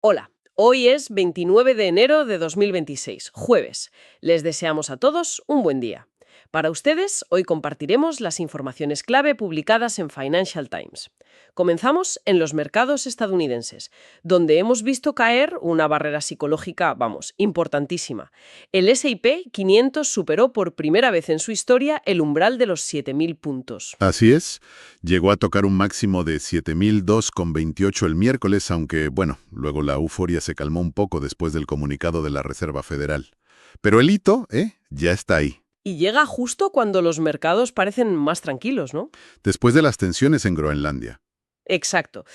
Hola, hoy es 29 de enero de 2026, jueves. Les deseamos a todos un buen día. Para ustedes, hoy compartiremos las informaciones clave publicadas en Financial Times. Comenzamos en los mercados estadounidenses, donde hemos visto caer una barrera psicológica, importantísima. El S&P 500 superó por primera vez en su historia el umbral de los 7.000 puntos. Así es, llegó a tocar un máximo de 7.002,28 el miércoles, aunque, luego la euforia se calmó un poco después del comunicado de la Reserva Federal. Pero el hito, ya está ahí. Y llega justo cuando los mercados parecen más tranquilos, ¿no? Después de las tensiones en Groenlandia. Exacto.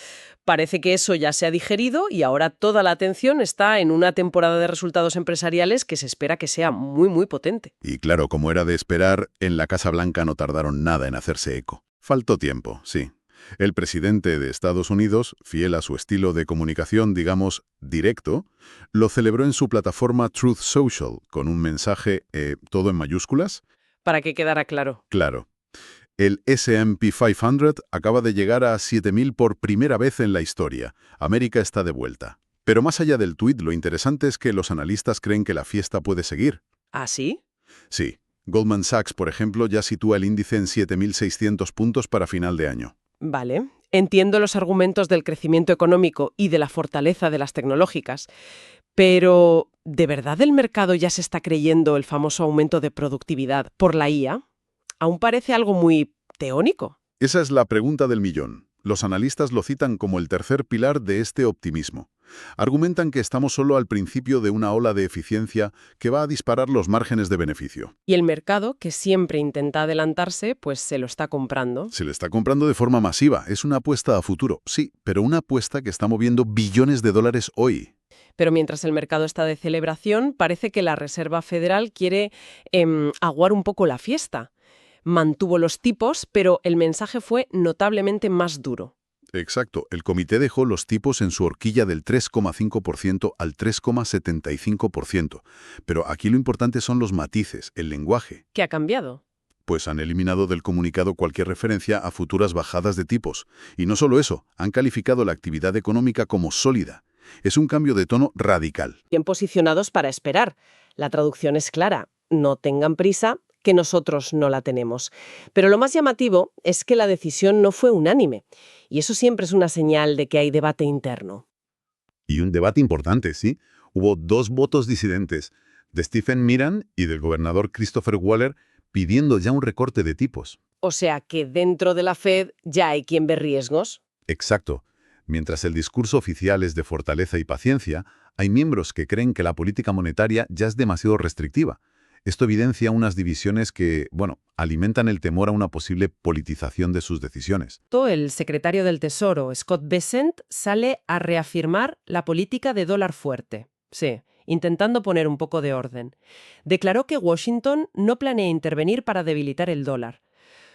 Parece que eso ya se ha digerido y ahora toda la atención está en una temporada de resultados empresariales que se espera que sea muy, muy potente. Y claro, como era de esperar, en la Casa Blanca no tardaron nada en hacerse eco. Faltó tiempo, sí. El presidente de Estados Unidos, fiel a su estilo de comunicación, digamos, directo, lo celebró en su plataforma Truth Social, con un mensaje, todo en mayúsculas. Para que quedara claro. Claro. El S&P 500 acaba de llegar a 7.000 por primera vez en la historia. América está de vuelta. Pero más allá del tuit, lo interesante es que los analistas creen que la fiesta puede seguir. ¿Ah, sí? Sí. Goldman Sachs, por ejemplo, ya sitúa el índice en 7.600 puntos para final de año. Vale. Entiendo los argumentos del crecimiento económico y de la fortaleza de las tecnológicas, pero ¿de verdad el mercado ya se está creyendo el famoso aumento de productividad por la IA? Aún parece algo muy teórico. Esa es la pregunta del millón. Los analistas lo citan como el tercer pilar de este optimismo. Argumentan que estamos solo al principio de una ola de eficiencia que va a disparar los márgenes de beneficio. Y el mercado, que siempre intenta adelantarse, pues se lo está comprando. Se le está comprando de forma masiva. Es una apuesta a futuro, sí, pero una apuesta que está moviendo billones de dólares hoy. Pero mientras el mercado está de celebración, parece que la Reserva Federal quiere aguar un poco la fiesta. Mantuvo los tipos, pero el mensaje fue notablemente más duro. Exacto. El comité dejó los tipos en su horquilla del 3,5% al 3,75%. Pero aquí lo importante son los matices, el lenguaje. ¿Qué ha cambiado? Pues han eliminado del comunicado cualquier referencia a futuras bajadas de tipos. Y no solo eso, han calificado la actividad económica como sólida. Es un cambio de tono radical. Bien posicionados para esperar. La traducción es clara. No tengan prisa, que nosotros no la tenemos. Pero lo más llamativo es que la decisión no fue unánime. Y eso siempre es una señal de que hay debate interno. Y un debate importante, ¿sí? Hubo 2 votos disidentes, de Stephen Miran y del gobernador Christopher Waller, pidiendo ya un recorte de tipos. O sea que dentro de la Fed ya hay quien ve riesgos. Exacto. Mientras el discurso oficial es de fortaleza y paciencia, hay miembros que creen que la política monetaria ya es demasiado restrictiva. Esto evidencia unas divisiones que, alimentan el temor a una posible politización de sus decisiones. El secretario del Tesoro, Scott Bessent, sale a reafirmar la política de dólar fuerte. Sí, intentando poner un poco de orden. Declaró que Washington no planea intervenir para debilitar el dólar.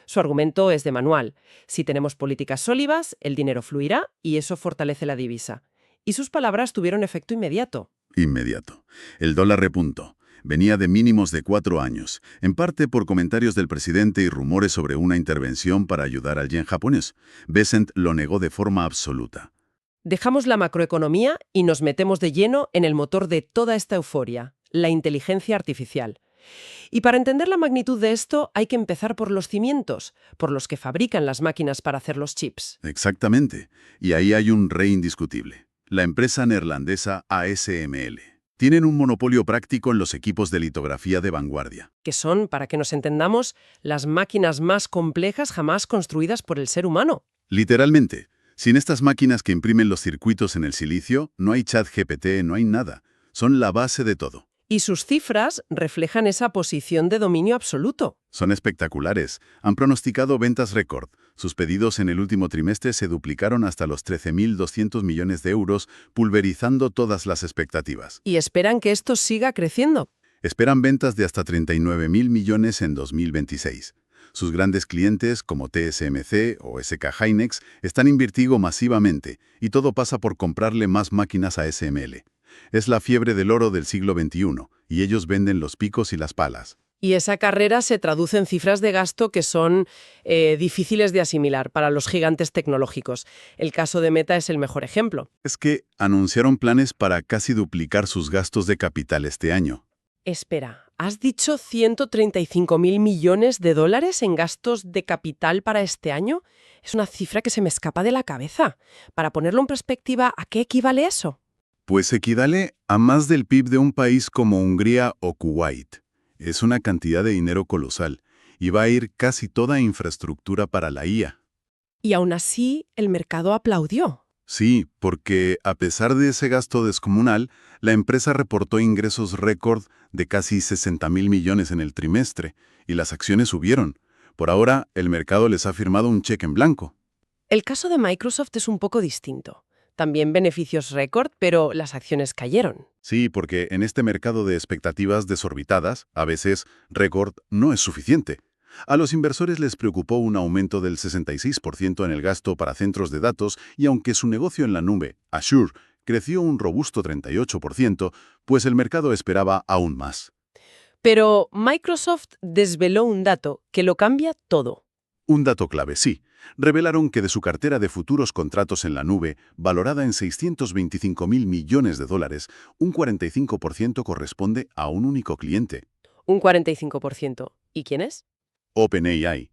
Su argumento es de manual. Si tenemos políticas sólidas, el dinero fluirá y eso fortalece la divisa. Y sus palabras tuvieron efecto inmediato. Inmediato. El dólar repuntó. Venía de mínimos de 4 años, en parte por comentarios del presidente y rumores sobre una intervención para ayudar al yen japonés. Bessent lo negó de forma absoluta. Dejamos la macroeconomía y nos metemos de lleno en el motor de toda esta euforia, la inteligencia artificial. Y para entender la magnitud de esto hay que empezar por los cimientos, por los que fabrican las máquinas para hacer los chips. Exactamente. Y ahí hay un rey indiscutible. La empresa neerlandesa ASML. Tienen un monopolio práctico en los equipos de litografía de vanguardia. Que son, para que nos entendamos, las máquinas más complejas jamás construidas por el ser humano. Literalmente. Sin estas máquinas que imprimen los circuitos en el silicio, no hay ChatGPT, no hay nada. Son la base de todo. Y sus cifras reflejan esa posición de dominio absoluto. Son espectaculares. Han pronosticado ventas récord. Sus pedidos en el último trimestre se duplicaron hasta los 13.200 millones de euros, pulverizando todas las expectativas. Y esperan que esto siga creciendo. Esperan ventas de hasta 39.000 millones en 2026. Sus grandes clientes, como TSMC o SK Hynix, están invirtiendo masivamente, y todo pasa por comprarle más máquinas a ASML. Es la fiebre del oro del siglo XXI, y ellos venden los picos y las palas. Y esa carrera se traduce en cifras de gasto que son difíciles de asimilar para los gigantes tecnológicos. El caso de Meta es el mejor ejemplo. Es que anunciaron planes para casi duplicar sus gastos de capital este año. Espera, ¿has dicho 135.000 millones de dólares en gastos de capital para este año? Es una cifra que se me escapa de la cabeza. Para ponerlo en perspectiva, ¿a qué equivale eso? Pues equivale a más del PIB de un país como Hungría o Kuwait. Es una cantidad de dinero colosal y va a ir casi toda a infraestructura para la IA. Y aún así, el mercado aplaudió. Sí, porque a pesar de ese gasto descomunal, la empresa reportó ingresos récord de casi 60.000 millones en el trimestre y las acciones subieron. Por ahora, el mercado les ha firmado un cheque en blanco. El caso de Microsoft es un poco distinto. También beneficios récord, pero las acciones cayeron. Sí, porque en este mercado de expectativas desorbitadas, a veces récord no es suficiente. A los inversores les preocupó un aumento del 66% en el gasto para centros de datos y aunque su negocio en la nube, Azure, creció un robusto 38%, pues el mercado esperaba aún más. Pero Microsoft desveló un dato que lo cambia todo. Un dato clave, sí. Revelaron que de su cartera de futuros contratos en la nube, valorada en 625.000 millones de dólares, un 45% corresponde a un único cliente, Un 45%. ¿Y quién es? OpenAI.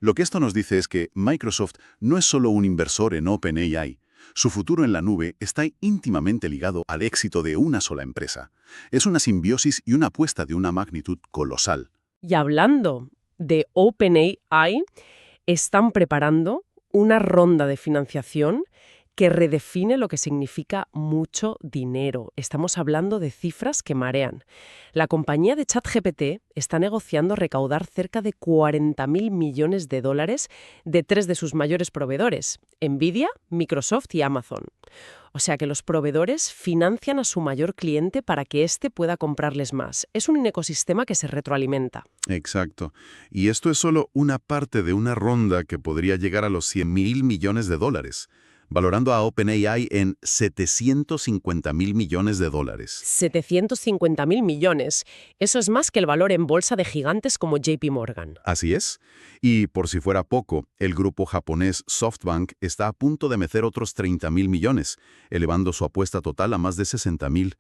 Lo que esto nos dice es que Microsoft no es solo un inversor en OpenAI. Su futuro en la nube está íntimamente ligado al éxito de una sola empresa. Es una simbiosis y una apuesta de una magnitud colosal. Y hablando de OpenAI, están preparando una ronda de financiación que redefine lo que significa mucho dinero. Estamos hablando de cifras que marean. La compañía de ChatGPT está negociando recaudar cerca de 40.000 millones de dólares de tres de sus mayores proveedores, Nvidia, Microsoft y Amazon. O sea que los proveedores financian a su mayor cliente para que éste pueda comprarles más. Es un ecosistema que se retroalimenta. Exacto. Y esto es solo una parte de una ronda que podría llegar a los 100.000 millones de dólares, valorando a OpenAI en 750.000 millones de dólares. 750.000 millones. Eso es más que el valor en bolsa de gigantes como JP Morgan. Así es. Y por si fuera poco, el grupo japonés SoftBank está a punto de meter otros 30.000 millones, elevando su apuesta total a más de 60.000.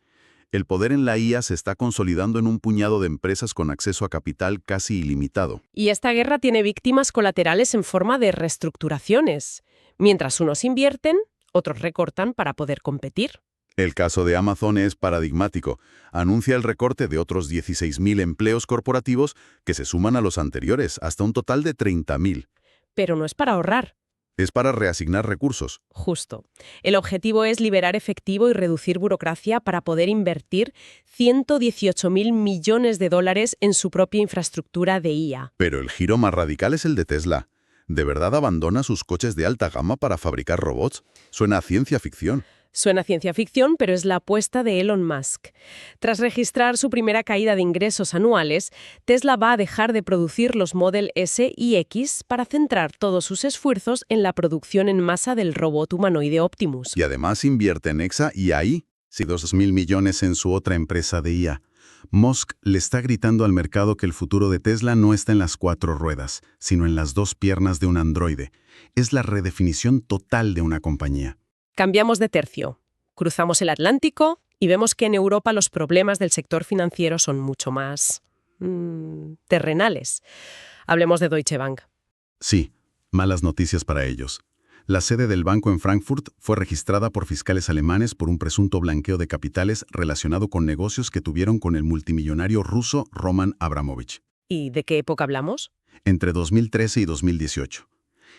El poder en la IA se está consolidando en un puñado de empresas con acceso a capital casi ilimitado. Y esta guerra tiene víctimas colaterales en forma de reestructuraciones. Mientras unos invierten, otros recortan para poder competir. El caso de Amazon es paradigmático. Anuncia el recorte de otros 16.000 empleos corporativos que se suman a los anteriores, hasta un total de 30.000. Pero no es para ahorrar. Es para reasignar recursos. Justo. El objetivo es liberar efectivo y reducir burocracia para poder invertir 118.000 millones de dólares en su propia infraestructura de IA. Pero el giro más radical es el de Tesla. ¿De verdad abandona sus coches de alta gama para fabricar robots? Suena a ciencia ficción. Suena ciencia ficción, pero es la apuesta de Elon Musk. Tras registrar su primera caída de ingresos anuales, Tesla va a dejar de producir los Model S y X para centrar todos sus esfuerzos en la producción en masa del robot humanoide Optimus. Y además invierte en Exa y AI, sí, 2.000 millones en su otra empresa de IA. Musk le está gritando al mercado que el futuro de Tesla no está en las 4 ruedas, sino en las 2 piernas de un androide. Es la redefinición total de una compañía. Cambiamos de tercio. Cruzamos el Atlántico y vemos que en Europa los problemas del sector financiero son mucho más terrenales. Hablemos de Deutsche Bank. Sí, malas noticias para ellos. La sede del banco en Frankfurt fue registrada por fiscales alemanes por un presunto blanqueo de capitales relacionado con negocios que tuvieron con el multimillonario ruso Roman Abramovich. ¿Y de qué época hablamos? Entre 2013 y 2018.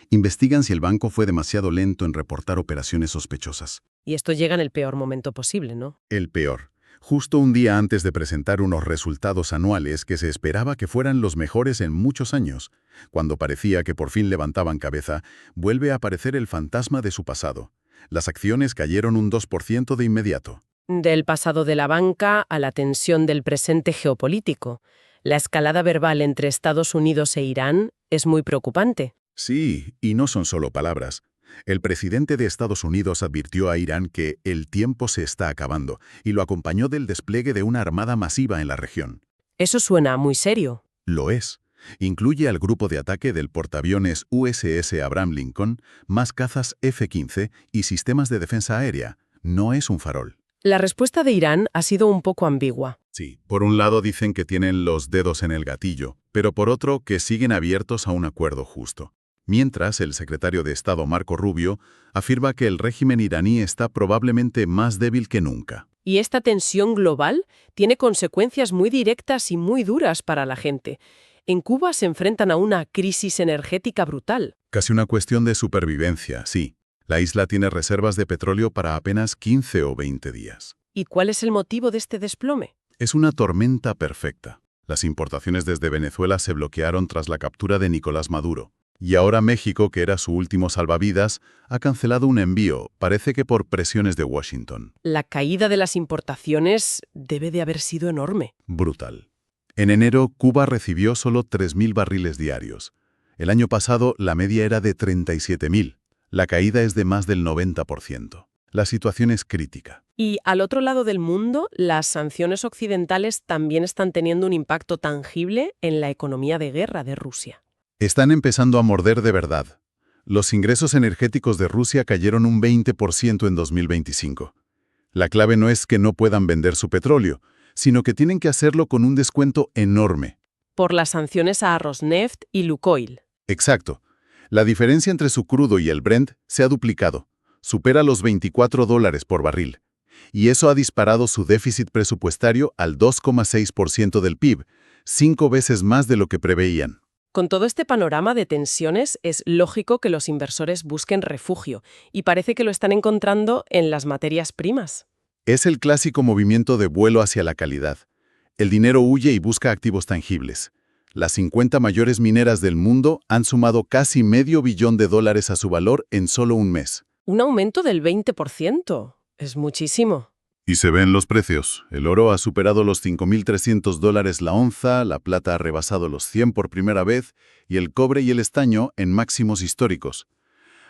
Investigan si el banco fue demasiado lento en reportar operaciones sospechosas. Y esto llega en el peor momento posible, ¿no? El peor. Justo un día antes de presentar unos resultados anuales que se esperaba que fueran los mejores en muchos años. Cuando parecía que por fin levantaban cabeza, vuelve a aparecer el fantasma de su pasado. Las acciones cayeron un 2% de inmediato. Del pasado de la banca a la tensión del presente geopolítico. La escalada verbal entre Estados Unidos e Irán es muy preocupante. Sí, y no son solo palabras. El presidente de Estados Unidos advirtió a Irán que el tiempo se está acabando y lo acompañó del despliegue de una armada masiva en la región. Eso suena muy serio. Lo es. Incluye al grupo de ataque del portaaviones USS Abraham Lincoln, más cazas F-15 y sistemas de defensa aérea. No es un farol. La respuesta de Irán ha sido un poco ambigua. Sí, por un lado dicen que tienen los dedos en el gatillo, pero por otro que siguen abiertos a un acuerdo justo. Mientras, el secretario de Estado Marco Rubio afirma que el régimen iraní está probablemente más débil que nunca. Y esta tensión global tiene consecuencias muy directas y muy duras para la gente. En Cuba se enfrentan a una crisis energética brutal. Casi una cuestión de supervivencia, sí. La isla tiene reservas de petróleo para apenas 15 o 20 días. ¿Y cuál es el motivo de este desplome? Es una tormenta perfecta. Las importaciones desde Venezuela se bloquearon tras la captura de Nicolás Maduro. Y ahora México, que era su último salvavidas, ha cancelado un envío, parece que por presiones de Washington. La caída de las importaciones debe de haber sido enorme. Brutal. En enero, Cuba recibió solo 3.000 barriles diarios. El año pasado, la media era de 37.000. La caída es de más del 90%. La situación es crítica. Y al otro lado del mundo, las sanciones occidentales también están teniendo un impacto tangible en la economía de guerra de Rusia. Están empezando a morder de verdad. Los ingresos energéticos de Rusia cayeron un 20% en 2025. La clave no es que no puedan vender su petróleo, sino que tienen que hacerlo con un descuento enorme. Por las sanciones a Rosneft y Lukoil. Exacto. La diferencia entre su crudo y el Brent se ha duplicado. Supera los $24 por barril. Y eso ha disparado su déficit presupuestario al 2,6% del PIB, 5 veces más de lo que preveían. Con todo este panorama de tensiones, es lógico que los inversores busquen refugio, y parece que lo están encontrando en las materias primas. Es el clásico movimiento de vuelo hacia la calidad. El dinero huye y busca activos tangibles. Las 50 mayores mineras del mundo han sumado casi $500 millones a su valor en solo un mes. Un aumento del 20%. Es muchísimo. Y se ven los precios. El oro ha superado los $5.300 la onza, la plata ha rebasado los 100 por primera vez y el cobre y el estaño en máximos históricos.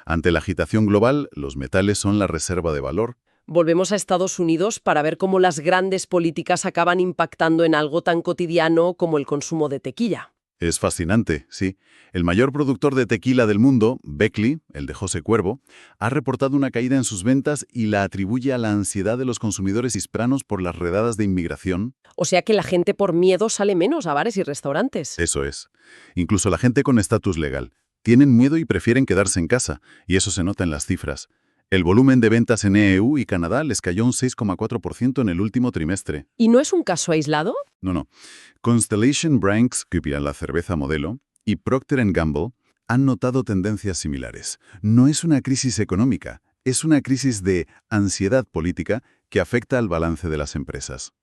Ante la agitación global, los metales son la reserva de valor. Volvemos a Estados Unidos para ver cómo las grandes políticas acaban impactando en algo tan cotidiano como el consumo de tequila. Es fascinante, sí. El mayor productor de tequila del mundo, Beckley, el de José Cuervo, ha reportado una caída en sus ventas y la atribuye a la ansiedad de los consumidores hispanos por las redadas de inmigración. O sea que la gente por miedo sale menos a bares y restaurantes. Eso es. Incluso la gente con estatus legal. Tienen miedo y prefieren quedarse en casa, y eso se nota en las cifras. El volumen de ventas en EU y Canadá les cayó un 6,4% en el último trimestre. ¿Y no es un caso aislado? No. Constellation Brands, que opera la cerveza modelo, y Procter & Gamble han notado tendencias similares. No es una crisis económica, es una crisis de ansiedad política que afecta al balance de las empresas.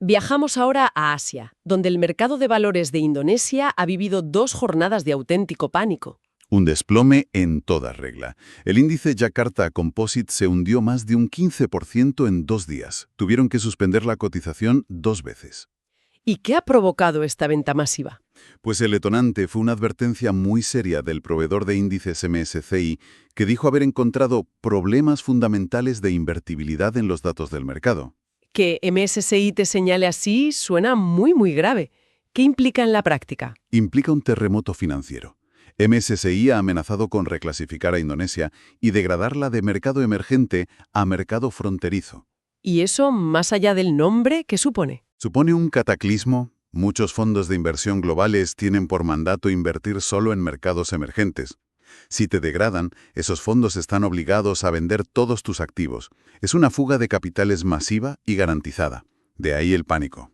Viajamos ahora a Asia, donde el mercado de valores de Indonesia ha vivido 2 jornadas de auténtico pánico. Un desplome en toda regla. El índice Jakarta Composite se hundió más de un 15% en 2 días. Tuvieron que suspender la cotización 2 veces. ¿Y qué ha provocado esta venta masiva? Pues el detonante fue una advertencia muy seria del proveedor de índices MSCI que dijo haber encontrado problemas fundamentales de invertibilidad en los datos del mercado. Que MSCI te señale así suena muy grave. ¿Qué implica en la práctica? Implica un terremoto financiero. MSCI ha amenazado con reclasificar a Indonesia y degradarla de mercado emergente a mercado fronterizo. ¿Y eso, más allá del nombre, qué supone? Supone un cataclismo. Muchos fondos de inversión globales tienen por mandato invertir solo en mercados emergentes. Si te degradan, esos fondos están obligados a vender todos tus activos. Es una fuga de capitales masiva y garantizada. De ahí el pánico.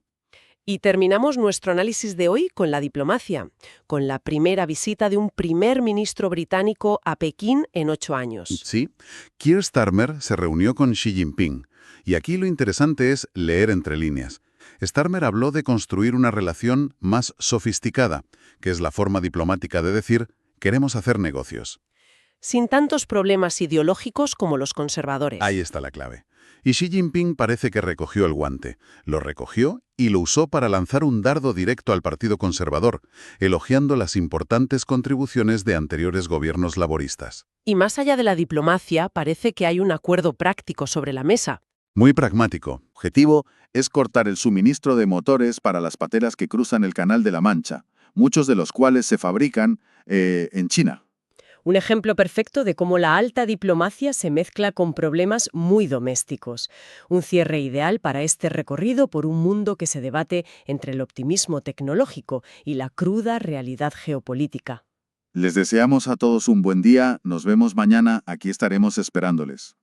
Y terminamos nuestro análisis de hoy con la diplomacia, con la primera visita de un primer ministro británico a Pekín en 8 años. Sí, Keir Starmer se reunió con Xi Jinping. Y aquí lo interesante es leer entre líneas. Starmer habló de construir una relación más sofisticada, que es la forma diplomática de decir, queremos hacer negocios. Sin tantos problemas ideológicos como los conservadores. Ahí está la clave. Y Xi Jinping parece que recogió el guante. Lo recogió y lo usó para lanzar un dardo directo al Partido Conservador, elogiando las importantes contribuciones de anteriores gobiernos laboristas. Y más allá de la diplomacia, parece que hay un acuerdo práctico sobre la mesa. Muy pragmático. objetivo es cortar el suministro de motores para las pateras que cruzan el Canal de la Mancha, muchos de los cuales se fabrican en China. Un ejemplo perfecto de cómo la alta diplomacia se mezcla con problemas muy domésticos. Un cierre ideal para este recorrido por un mundo que se debate entre el optimismo tecnológico y la cruda realidad geopolítica. Les deseamos a todos un buen día, nos vemos mañana, aquí estaremos esperándoles.